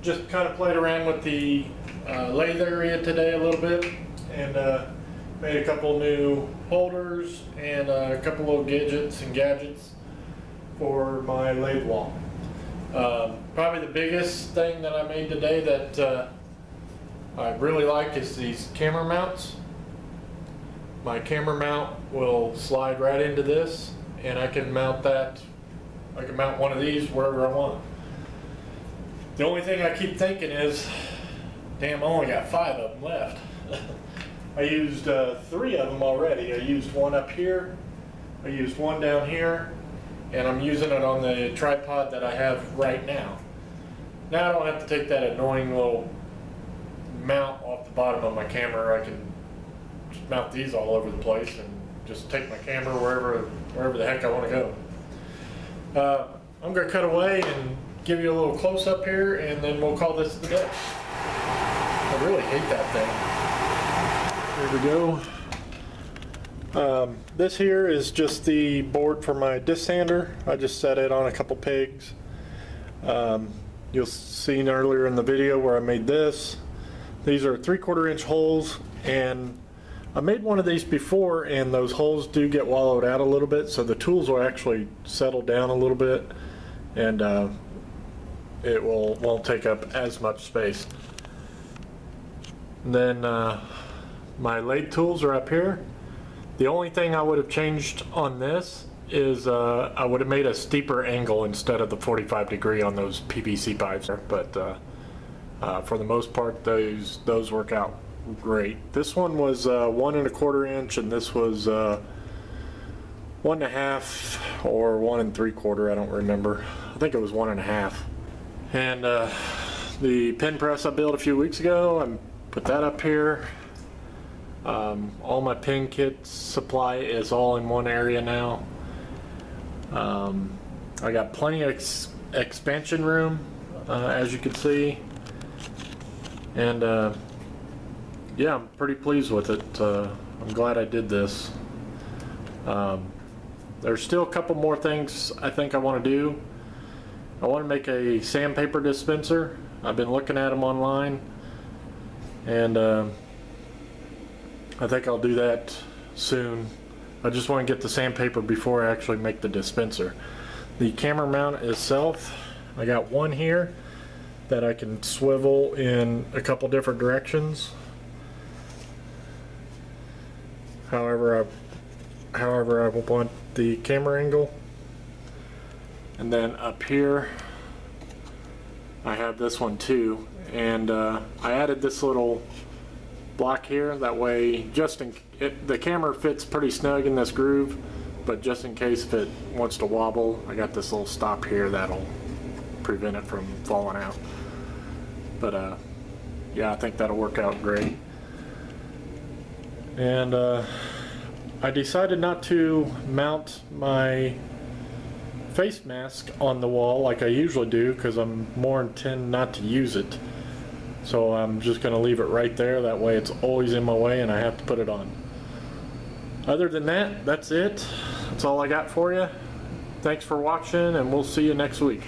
just kind of played around with the lathe area today a little bit, and made a couple new holders and a couple little gadgets for my lathe wall. Probably the biggest thing that I made today that I really like is these camera mounts. My camera mount will slide right into this, and I can mount that. I can mount one of these wherever I want. The only thing I keep thinking is, damn, I only got 5 of them left. I used 3 of them already. I used one up here, I used one down here, and I'm using it on the tripod that I have right now. Now I don't have to take that annoying little mount off the bottom of my camera. I can just mount these all over the place and just take my camera wherever the heck I want to go. I'm going to cut away and give you a little close-up here, and then we'll call this the day. I really hate that thing. There we go. This here is just the board for my disc sander. I just set it on a couple pegs. You'll seen earlier in the video where I made this. These are 3/4 inch holes, and I made one of these before, and those holes do get wallowed out a little bit, so the tools will actually settle down a little bit, and it won't take up as much space. And then my lathe tools are up here. The only thing I would have changed on this is I would have made a steeper angle instead of the 45° on those PVC pipes, but for the most part those work out great. This one was 1 1/4 inch, and this was 1 1/2 or 1 3/4. I don't remember. I think it was 1 1/2. And the pin press I built a few weeks ago, I put that up here. All my pin kit supply is all in one area now. I got plenty of expansion room, as you can see, and yeah, I'm pretty pleased with it. I'm glad I did this. There's still a couple more things I think I want to do. I want to make a sandpaper dispenser. I've been looking at them online, and I think I'll do that soon. I just want to get the sandpaper before I actually make the dispenser. The camera mount itself, I got one here that I can swivel in a couple different directions. However I want the camera angle. And then up here I have this one too, and I added this little block here, that way the camera fits pretty snug in this groove, but just in case if it wants to wobble, I got this little stop here that'll prevent it from falling out. But yeah, I think that'll work out great. And I decided not to mount my face mask on the wall like I usually do, because I'm more intent not to use it. So I'm just going to leave it right there, that way it's always in my way and I have to put it on. Other than that, that's it. That's all I got for you. Thanks for watching, and we'll see you next week.